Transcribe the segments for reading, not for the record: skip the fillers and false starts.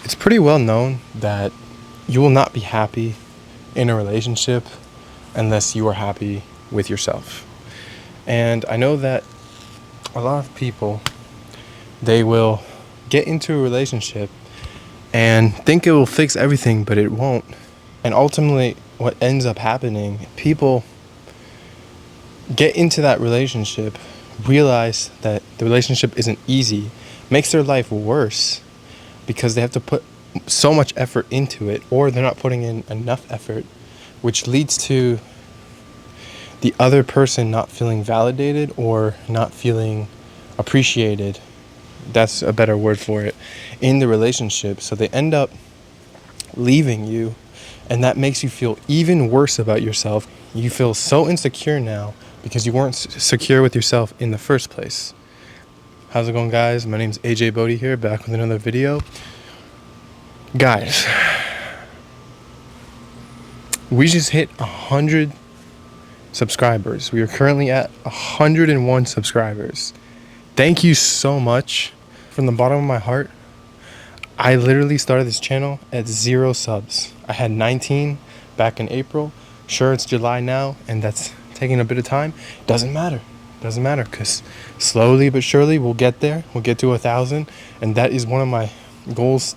It's pretty well known that you will not be happy in a relationship unless you are happy with yourself. And I know that a lot of people, they will get into a relationship and think it will fix everything, but it won't. And ultimately, what ends up happening, people get into that relationship, realize that the relationship isn't easy, makes their life worse because they have to put so much effort into it, or they're not putting in enough effort, which leads to the other person not feeling validated or not feeling appreciated. That's a better word for it, in the relationship. So they end up leaving you, and that makes you feel even worse about yourself. You feel so insecure now because you weren't secure with yourself in the first place. How's it going, guys? My name's AJ Bodie here, back with another video. Guys, we just hit 100 subscribers. We are currently at 101 subscribers. Thank you so much. From the bottom of my heart, I literally started this channel at 0 subs. I had 19 back in April. Sure, it's July now, and that's taking a bit of time. Doesn't matter, because slowly but surely we'll get there. We'll get to 1,000, and that is one of my goals.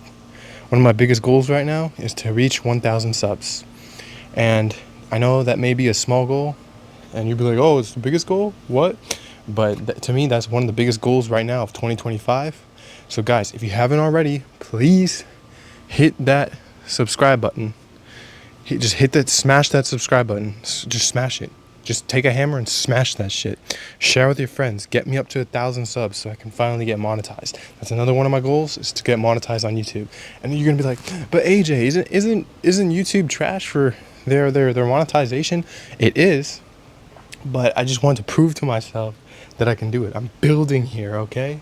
One of my biggest goals right now is to reach 1,000 subs. And I know that may be a small goal, and you'll be like, oh, it's the biggest goal? What? But to me, that's one of the biggest goals right now of 2025. So guys, if you haven't already, please hit that subscribe button. Smash that subscribe button. Just smash it. Just take a hammer and smash that shit. Share with your friends. Get me up to 1,000 subs so I can finally get monetized. That's another one of my goals, is to get monetized on YouTube. And you're gonna be like, but AJ, isn't YouTube trash for their monetization? It is, but I just want to prove to myself that I can do it. I'm building here, okay?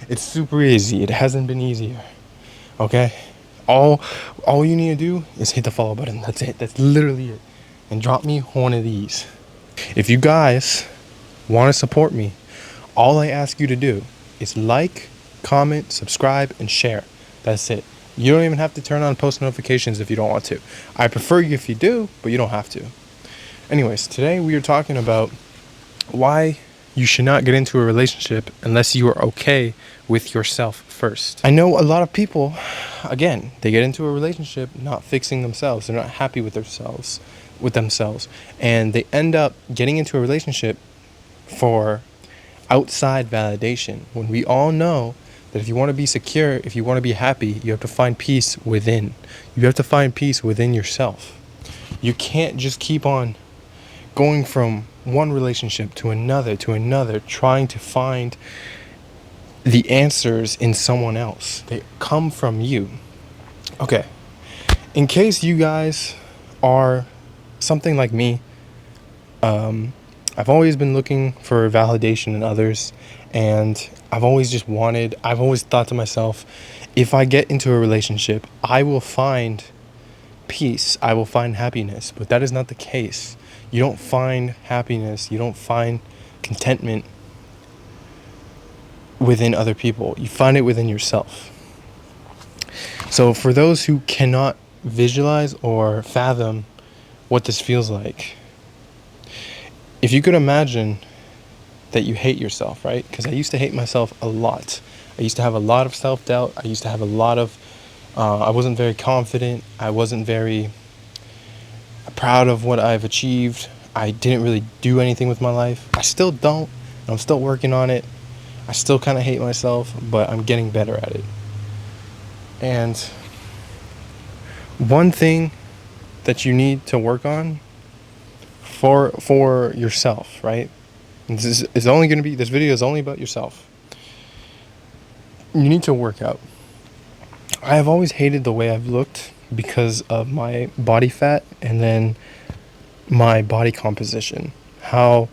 It's super easy. It hasn't been easier, okay? All you need to do is hit the follow button. That's it. That's literally it. And drop me one of these. If you guys want to support me, all I ask you to do is like, comment, subscribe, and share. That's it. You don't even have to turn on post notifications if you don't want to. I prefer you if you do, but you don't have to. Anyways, today we are talking about why you should not get into a relationship unless you are okay with yourself first. I know a lot of people, again, they get into a relationship not fixing themselves. They're not happy with themselves, and they end up getting into a relationship for outside validation, when we all know that if you want to be secure, if you want to be happy, you have to find peace within. You have to find peace within yourself. You can't just keep on going from one relationship to another, trying to find the answers in someone else. They come from you. Okay, in case you guys are something like me, I've always been looking for validation in others, and I've always thought to myself, if I get into a relationship, I will find peace, I will find happiness. But that is not the case. You don't find happiness, you don't find contentment within other people. You find it within yourself. So for those who cannot visualize or fathom what this feels like, if you could imagine that you hate yourself, right? Because I used to hate myself a lot. I used to have a lot of self-doubt. I used to have a lot of, I wasn't very confident. I wasn't very proud of what I've achieved. I didn't really do anything with my life. I still don't. I'm still working on it. I still kind of hate myself, but I'm getting better at it. And one thing that you need to work on for yourself, right? This video is only about yourself. You need to work out. I have always hated the way I've looked because of my body fat and then my body composition. How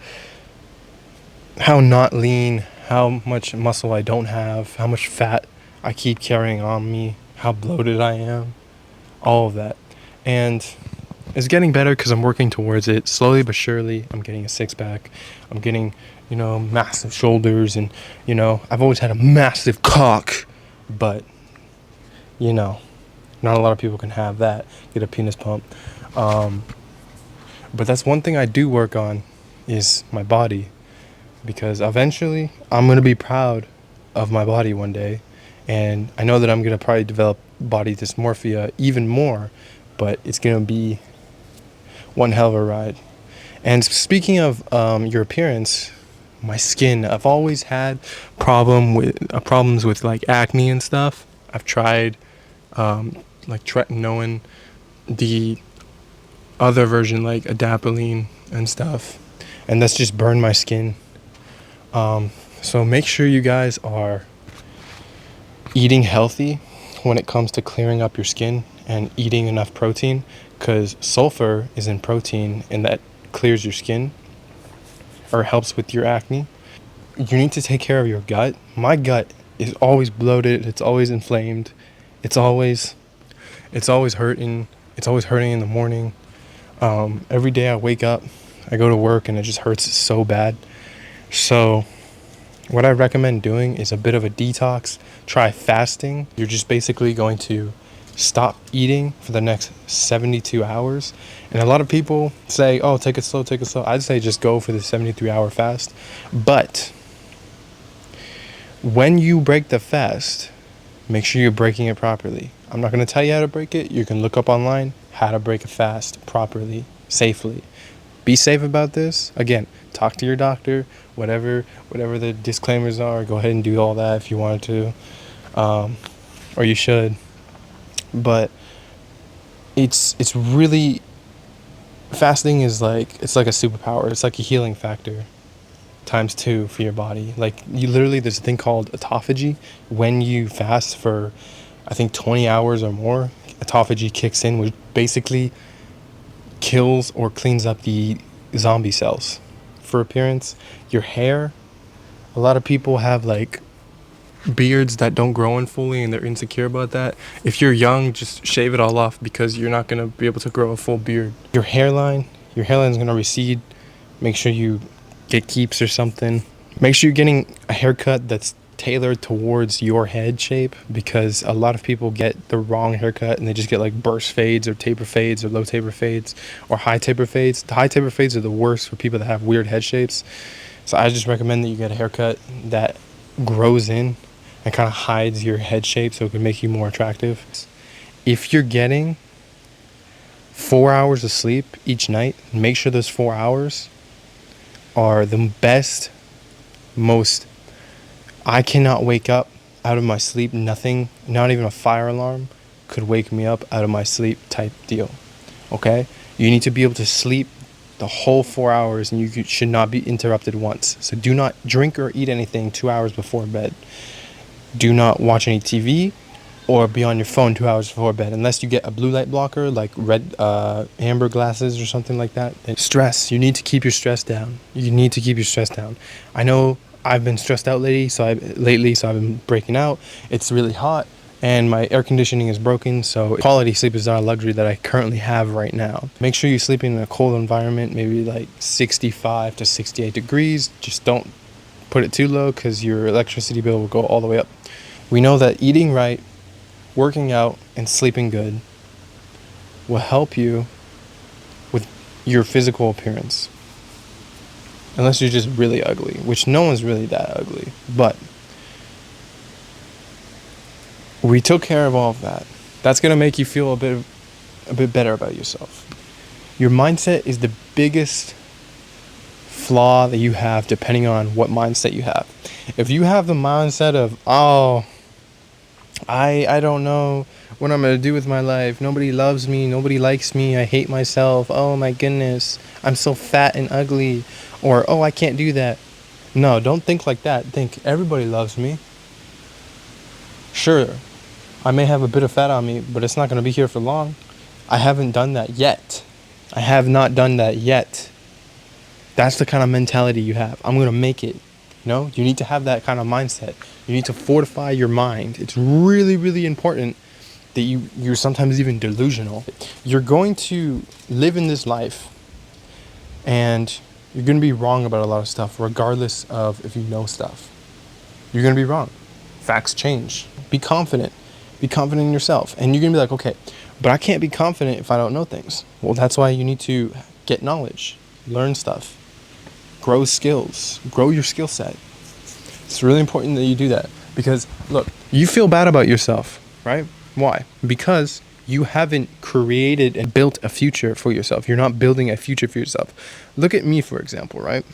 not lean, how much muscle I don't have, how much fat I keep carrying on me, how bloated I am, all of that. And it's getting better because I'm working towards it. Slowly but surely, I'm getting a six-pack. I'm getting, massive shoulders, and, I've always had a massive cock, but, Not a lot of people can have that, get a penis pump. But that's one thing I do work on, is my body, because eventually I'm going to be proud of my body one day, and I know that I'm going to probably develop body dysmorphia even more, but it's going to be one hell of a ride. And speaking of your appearance, my skin, I've always had problems with like acne and stuff. I've tried like tretinoin, the other version like adapalene and stuff, and that's just burned my skin. So make sure you guys are eating healthy when it comes to clearing up your skin and eating enough protein, because sulfur is in protein and that clears your skin or helps with your acne. You need to take care of your gut. My gut is always bloated, it's always inflamed, it's always hurting. It's always hurting in the morning. Every day I wake up, I go to work and it just hurts so bad. So what I recommend doing is a bit of a detox. Try fasting. You're just basically going to stop eating for the next 72 hours. And a lot of people say, oh, take it slow, take it slow. I'd say just go for the 73-hour fast. But when you break the fast, make sure you're breaking it properly. I'm not going to tell you how to break it. You can look up online how to break a fast properly, safely. Be safe about this. Again, talk to your doctor, whatever the disclaimers are. Go ahead and do all that if you wanted to, or you should. But it's really, fasting is like, it's like a superpower. It's like a healing factor times 2 for your body. Like, you literally, there's a thing called autophagy. When you fast for, I think, 20 hours or more, autophagy kicks in, which basically kills or cleans up the zombie cells for appearance. Your hair, a lot of people have like beards that don't grow in fully and they're insecure about that. If you're young, just shave it all off, because you're not going to be able to grow a full beard. Your hairline is going to recede. Make sure you get keeps or something. Make sure you're getting a haircut that's tailored towards your head shape, because a lot of people get the wrong haircut and they just get like burst fades or taper fades or low taper fades or high taper fades. The high taper fades are the worst for people that have weird head shapes. So I just recommend that you get a haircut that grows in and kind of hides your head shape so it can make you more attractive. If you're getting 4 hours of sleep each night, make sure those 4 hours are the best, most, I cannot wake up out of my sleep, nothing, not even a fire alarm could wake me up out of my sleep type deal. Okay? You need to be able to sleep the whole 4 hours, and you should not be interrupted once. So do not drink or eat anything 2 hours before bed. Do not watch any TV or be on your phone 2 hours before bed, unless you get a blue light blocker like red amber glasses or something like that. And stress, you need to keep your stress down. You need to keep your stress down. I know I've been stressed out lately, so I've been breaking out. It's really hot and my air conditioning is broken, so quality sleep is not a luxury that I currently have right now. Make sure you sleep in a cold environment, maybe like 65 to 68 degrees. Just don't put it too low, because your electricity bill will go all the way up. We know that eating right, working out, and sleeping good will help you with your physical appearance. Unless you're just really ugly, which no one's really that ugly. But we took care of all of that. That's going to make you feel a bit better about yourself. Your mindset is the biggest flaw that you have, depending on what mindset you have. If you have the mindset of, oh, I don't know what I'm going to do with my life. Nobody loves me. Nobody likes me. I hate myself. Oh my goodness. I'm so fat and ugly. Or, oh, I can't do that. No, don't think like that. Think, everybody loves me. Sure, I may have a bit of fat on me, but it's not going to be here for long. I haven't done that yet. I have not done that yet. That's the kind of mentality you have. I'm going to make it. You need to have that kind of mindset. You need to fortify your mind. It's really, really important that you're sometimes even delusional. You're going to live in this life, and you're going to be wrong about a lot of stuff, regardless of if you know stuff. You're going to be wrong. Facts change. Be confident Be confident in yourself. And you're going to be like, okay, but I can't be confident if I don't know things. Well, that's why you need to get knowledge, learn stuff, grow skills, grow your skill set. It's really important that you do that because, look, you feel bad about yourself, right? Why? Because you haven't created and built a future for yourself. You're not building a future for yourself. Look at me, for example, right?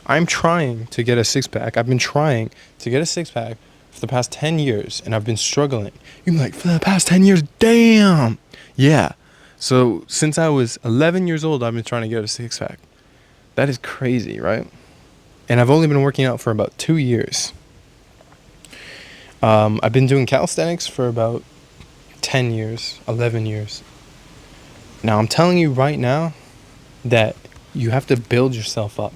I'm trying to get a six-pack. I've been trying to get a six-pack for the past 10 years, and I've been struggling. You're like, for the past 10 years? Damn! Yeah. So since I was 11 years old, I've been trying to get a six-pack. That is crazy, right? And I've only been working out for about 2 years. I've been doing calisthenics for about 10 years, 11 years. Now, I'm telling you right now that you have to build yourself up.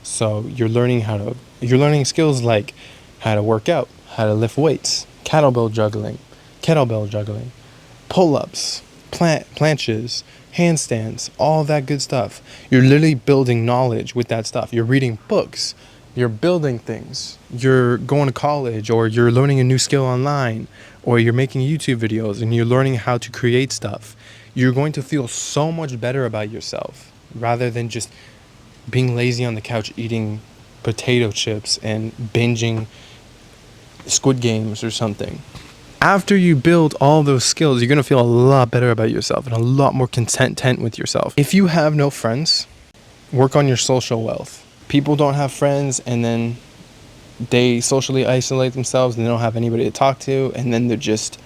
So you're learning skills like how to work out, how to lift weights, kettlebell juggling, pull-ups, planches, handstands, all that good stuff. You're literally building knowledge with that stuff. You're reading books. You're building things. You're going to college, or you're learning a new skill online, or you're making YouTube videos and you're learning how to create stuff. You're going to feel so much better about yourself rather than just being lazy on the couch eating potato chips and binging Squid Games or something. After you build all those skills, you're going to feel a lot better about yourself and a lot more content with yourself. If you have no friends, work on your social wealth. People don't have friends, and then they socially isolate themselves and they don't have anybody to talk to, and then they just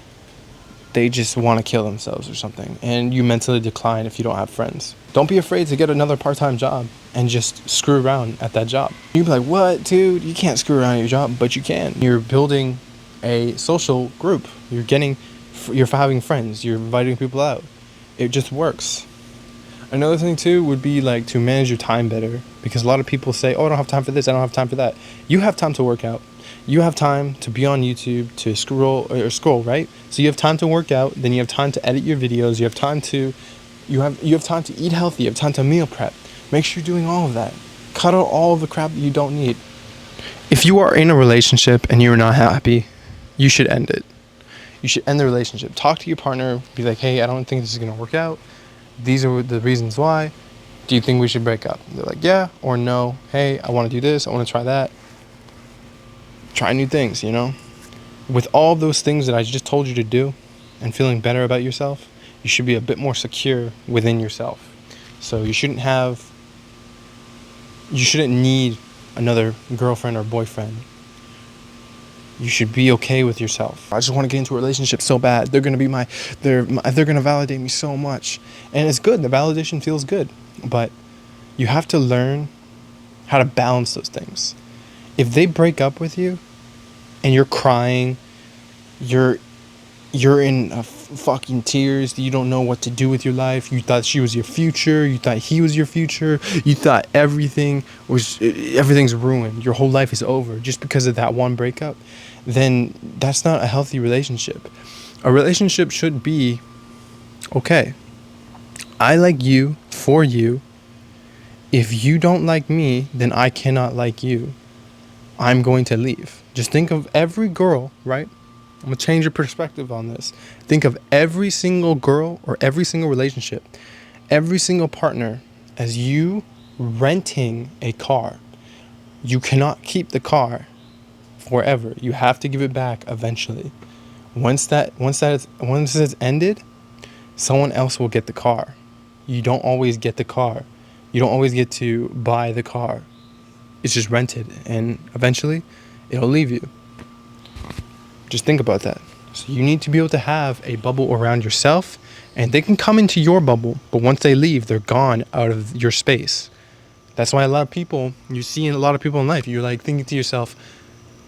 want to kill themselves or something. And you mentally decline if you don't have friends. Don't be afraid to get another part-time job and just screw around at that job. You'd be like, what, dude? You can't screw around at your job, but you can. You're building a social group. You're having friends. You're inviting people out. It just works. Another thing too would be like to manage your time better, because a lot of people say, oh, I don't have time for this, I don't have time for that. You have time to work out. You have time to be on YouTube, to scroll, right? So you have time to work out, then you have time to edit your videos, you have time to eat healthy, you have time to meal prep. Make sure you're doing all of that. Cut out all of the crap that you don't need. If you are in a relationship and you're not happy, you should end it. You should end the relationship. Talk to your partner, be like, hey, I don't think this is gonna work out. These are the reasons why. Do you think we should break up? They're like, yeah or no. Hey, I want to do this. I want to try that. Try new things, you know? With all those things that I just told you to do and feeling better about yourself, you should be a bit more secure within yourself. So you shouldn't need another girlfriend or boyfriend. You should be okay with yourself. I just want to get into a relationship so bad. They're going to validate me so much. And it's good. The validation feels good. But you have to learn how to balance those things. If they break up with you and you're crying, you're in fucking tears, you don't know what to do with your life, you thought she was your future, you thought he was your future, you thought everything's ruined, your whole life is over just because of that one breakup, then that's not a healthy relationship. A relationship should be, okay, I like you for you. If you don't like me, then I cannot like you. I'm going to leave. Just think of every girl, right? I'm going to change your perspective on this. Think of every single girl or every single relationship, every single partner as you renting a car. You cannot keep the car forever. You have to give it back eventually. Once it's ended, someone else will get the car. You don't always get the car. You don't always get to buy the car. It's just rented, and eventually it'll leave you. Just think about that. So you need to be able to have a bubble around yourself, and they can come into your bubble, but once they leave, they're gone out of your space. That's why you see a lot of people in life, you're like thinking to yourself,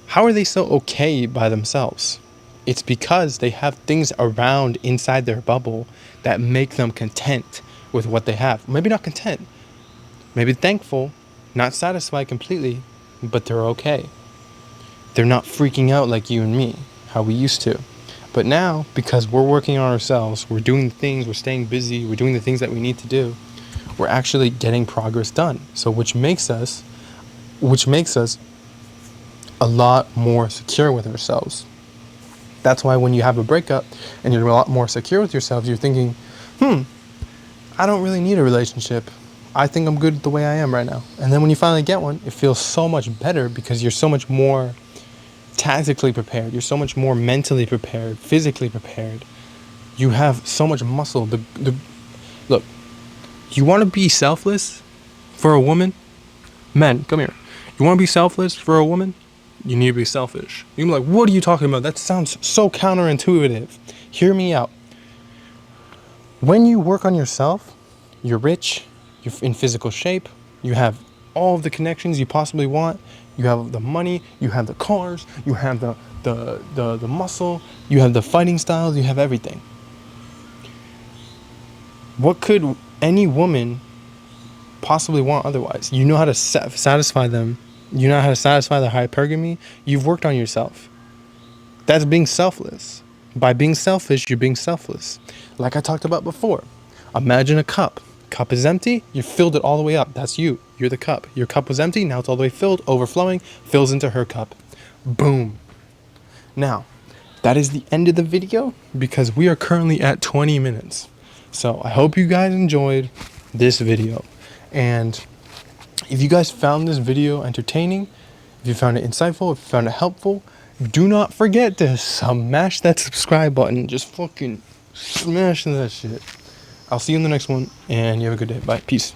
how are they so okay by themselves? It's because they have things around inside their bubble that make them content with what they have. Maybe not content, maybe thankful, not satisfied completely, but they're okay. They're not freaking out like you and me, how we used to. But now, because we're working on ourselves, we're doing things, we're staying busy, we're doing the things that we need to do, we're actually getting progress done. So which makes us a lot more secure with ourselves. That's why when you have a breakup and you're a lot more secure with yourself, you're thinking, I don't really need a relationship. I think I'm good the way I am right now. And then when you finally get one, it feels so much better because you're so much more tactically prepared. You're so much more mentally prepared, physically prepared. You have so much muscle. Look, you want to be selfless for a woman? Men, come here. You want to be selfless for a woman? You need to be selfish. You're like, what are you talking about? That sounds so counterintuitive. Hear me out. When you work on yourself, you're rich, you're in physical shape, you have all of the connections you possibly want, you have the money, you have the cars, you have the muscle, you have the fighting styles, you have everything. What could any woman possibly want otherwise? You know how to satisfy them. You know how to satisfy the hypergamy. You've worked on yourself. That's being selfless. By being selfish, you're being selfless. Like I talked about before. Imagine a cup. Cup is empty. You filled it all the way up. That's you. You're the cup. Your cup was empty. Now it's all the way filled, overflowing, fills into her cup. Boom. Now, that is the end of the video because we are currently at 20 minutes. So I hope you guys enjoyed this video. And if you guys found this video entertaining, if you found it insightful, if you found it helpful, do not forget to smash that subscribe button. Just fucking smash that shit. I'll see you in the next one, and you have a good day. Bye. Peace.